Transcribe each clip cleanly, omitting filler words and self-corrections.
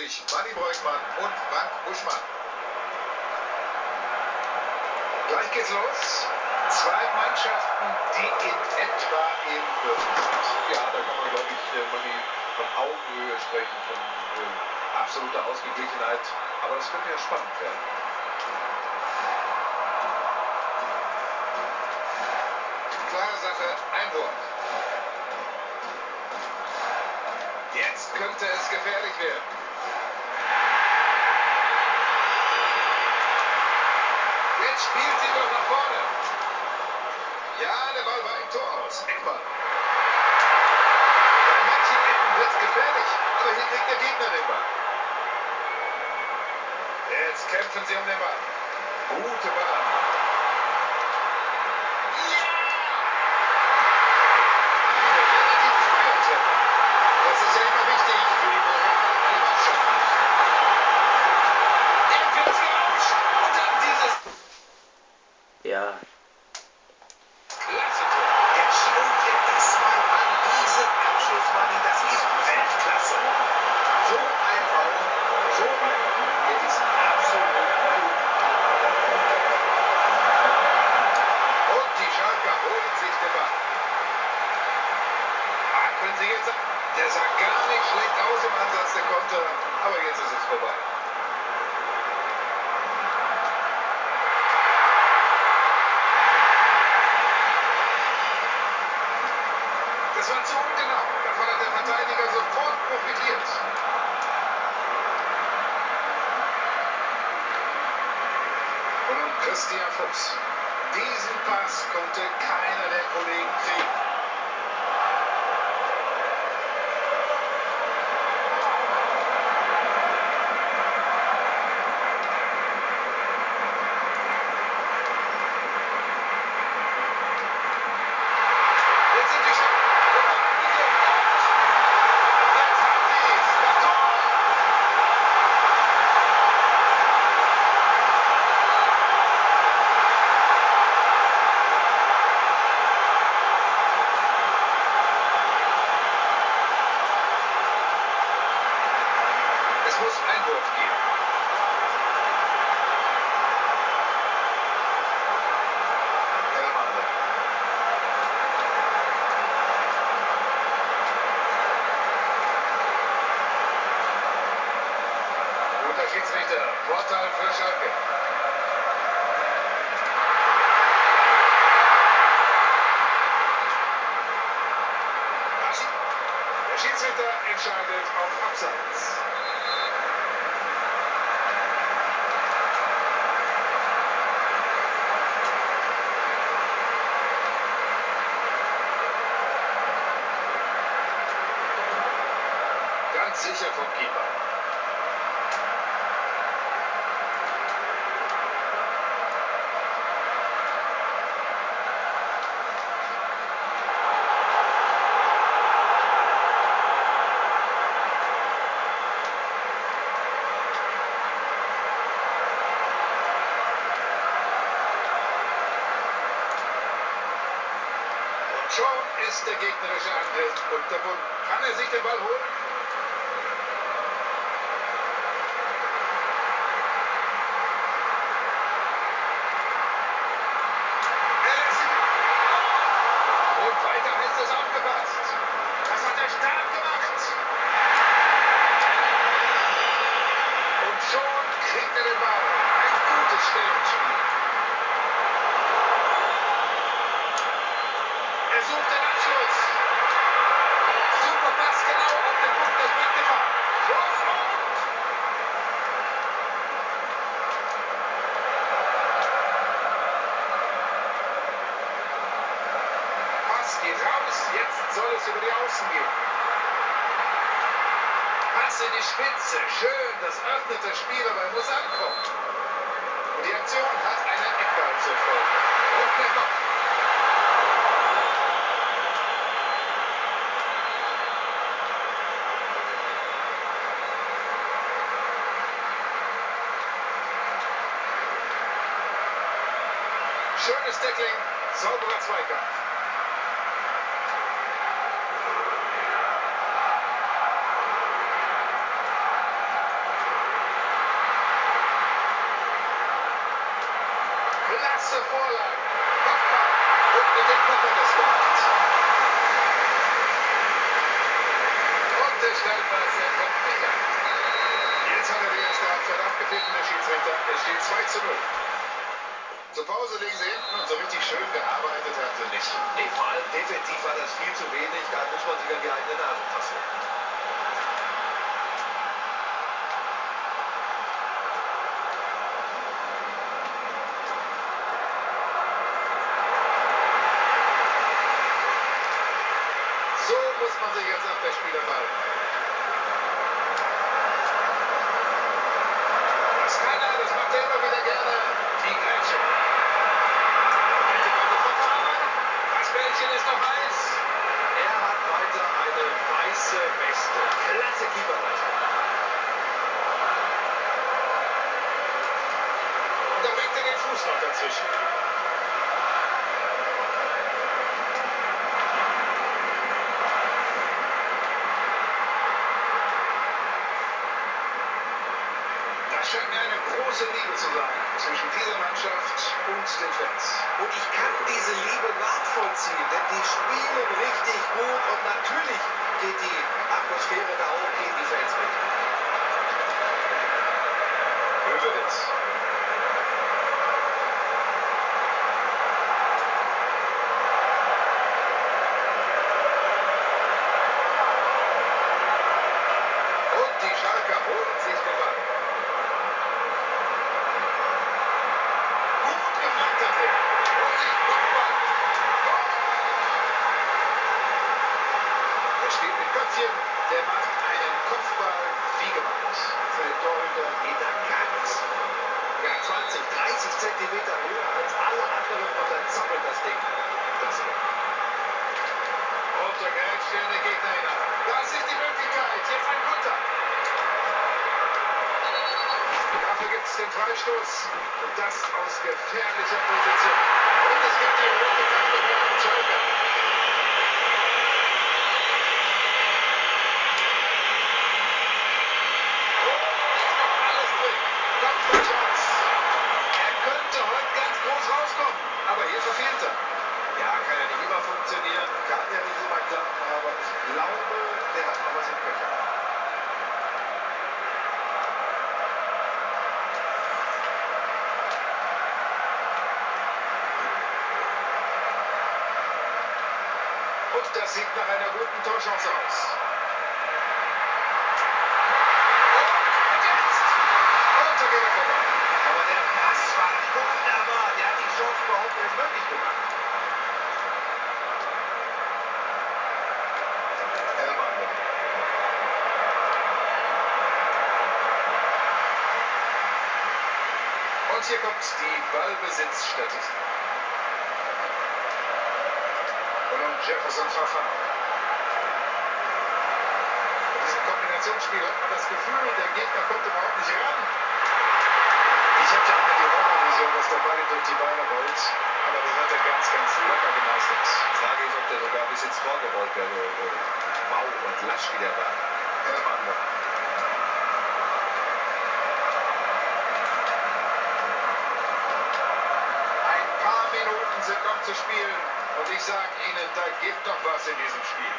sich Manni Breukmann und Frank Buschmann. Gleich geht's los. Zwei Mannschaften, die in etwa ebenbürtig sind. Ja, da kann man, glaube ich, Manni, von Augenhöhe sprechen, von absoluter Ausgeglichenheit. Aber das könnte ja spannend werden. Klare Sache, Einwurf. Jetzt könnte es gefährlich werden. Jetzt spielt sie doch nach vorne. Ja, der Ball war im Tor aus. Eckball. Bei manchen Ecken wird es gefährlich, aber hier kriegt der Gegner den Ball. Jetzt kämpfen sie um den Ball. Gute Ballannahme. Ja! Relativ früher Treffer. Das ist ja immer wichtig für die Moral einer Mannschaft. Irgendwie gerauscht und dann dieses... Ja. Klasse Tor. Jetzt schau dir das mal an. Diesen Abschluss, Manni, das ist Weltklasse. So ein Raum, so ein Raum, der ist absolut gut. Und die Schalker holen sich den Ball. Ah, können Sie jetzt... Der sah gar nicht schlecht aus im Ansatz, der Konter. Aber jetzt ist es vorbei. Das war zu ungenau. Davon hat der Verteidiger sofort profitiert. Und nun Christian Fuchs. Diesen Pass konnte keiner der Kollegen kriegen. Jetzt sind die Schalker. Der Ball angegriffen. Jetzt haben sie es. Das Tor. Es muss Einwurf geben. Elmander. Guter Schiedsrichter. Vorteil für Schalke. Der Schiedsrichter entscheidet auf Abseits. Ganz sicher vom Keeper. Und schon ist der gegnerische Angriff unterbunden. Kann er sich den Ball holen? Er lässt ihn. Und weiter heißt es aufgepasst. Das hat er stark gemacht. Und schon kriegt er den Ball. Ein gutes Stellungsspiel. Er sucht den Abschluss. Super Pass, genau auf den Punkt, das bringt den Ball. Schuss und... Pass geht raus, jetzt soll es über die Außen gehen. Pass in die Spitze, schön, das öffnet das Spiel, aber er muss ankommen. Und die Aktion hat einen Eckball zur Folge. Und der Kopf. Schönes Tackling, sauberer Zweikampf. große Vorlage. Kopfball. Und mit dem Kopf hat es gemacht. Und der Steilpass, er kommt nicht an. Jetzt hat er die erste Halbzeit abgepfiffen, der Schiedsrichter. Es steht 2:0. Zur Pause liegen sie hinten und so richtig schön gearbeitet haben sie nicht. Nee, vor allem defensiv war das viel zu wenig. Da muss man sich an die eigene Nase fassen. So muss man sich als Abwehrspieler verhalten. Das kann er, das macht er immer wieder gerne. Die Grätsche. Hätte man sofort verarbeiten. Das Bällchen ist noch heiß. Er hat weiter eine weiße Weste. Klasse Keeperleistung. Und da bringt er den Fuß noch dazwischen. Das scheint mir eine große Liebe zu sein zwischen dieser Mannschaft und den Fans. Und ich kann diese Liebe nachvollziehen, denn die spielen richtig gut und natürlich geht die Atmosphäre da hoch, gehen die Fans mit. Höweritz. Und die Schalker holen sich den Ball. Gut gemacht hat er. Vorsicht, Kopfball. Tor! Er spielt mit Köpfchen. Der macht einen Kopfball wie gemacht. Für den Torhüter Geht da ganz, ja 20, 30 Zentimeter höher als alle anderen und dann zappelt das Ding. Das und der greift in den Gegner hinein. Das ist die Möglichkeit. Jetzt ein Konter. Dafür gibt es den Freistoß. Und das aus gefährlicher Position. Und es gibt die rote Karte für einen Schalker. Alles drin. Kopfballchance. Er könnte heute ganz groß rauskommen. Aber hier verfehlt er. Ja, kann ja nicht immer funktionieren, kann ja nicht immer klappen, aber ich glaube, der hat noch was im Köcher. Und das sieht nach einer guten Torchance aus. Und jetzt! Und da geht er vorbei. Aber der Pass war wunderbar, der hat die Chance überhaupt erst möglich gemacht. Elmander. Und hier kommt die Ballbesitzstatistik. Und nun Jefferson Fafana. In diesem Kombinationsspiel hat man das Gefühl, der Gegner kommt überhaupt nicht ran. Ich hatte immer die Horrorvision, dass der Ball ihm durch die Beine rollt. Aber das hat er ganz, ganz locker gemeistert. Frage ist, ob der sogar bis ins Tor gerollt wäre, so mau und lasch wie der war. Elmander. Ein paar Minuten sind noch zu spielen. Und ich sage Ihnen, da geht noch was in diesem Spiel.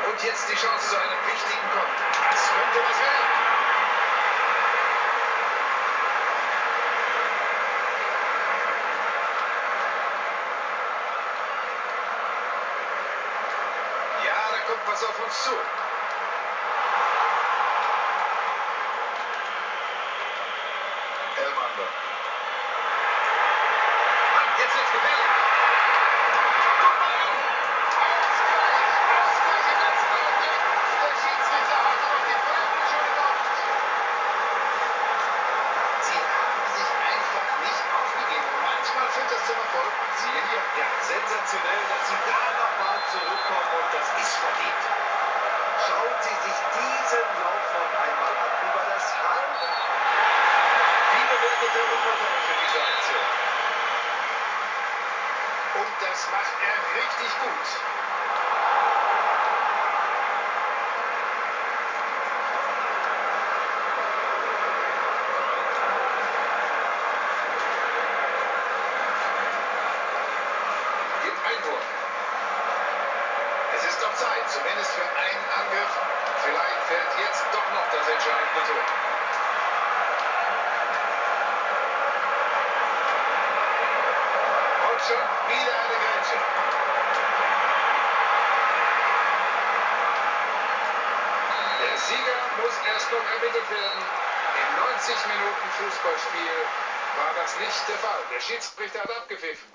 Und jetzt die Chance zu einem wichtigen Konter. Das könnte was werden. Ja, da kommt was auf uns zu. Elmander. Mann, jetzt wird's gefährlich. Guck mal an. Ausgleich. Ausgleich im letzten Augenblick. Der Schiedsrichter hatte noch die Pfeife schon im Mund. Sie haben sich einfach nicht aufgegeben. Manchmal führt das zum Erfolg. Siehe hier. Ja, sensationell, dass sie da nochmal zurückkommen und das ist verdient. Schauen Sie sich diesen Lauf noch einmal an. Über das halbe. Wie bewertet der Es ist doch Zeit, zumindest für einen Angriff. Vielleicht fällt jetzt doch noch das entscheidende Tor. Und schon wieder eine Grätsche. Der Sieger muss erst noch ermittelt werden. In 90 Minuten Fußballspiel war das nicht der Fall. Der Schiedsrichter hat abgepfiffen.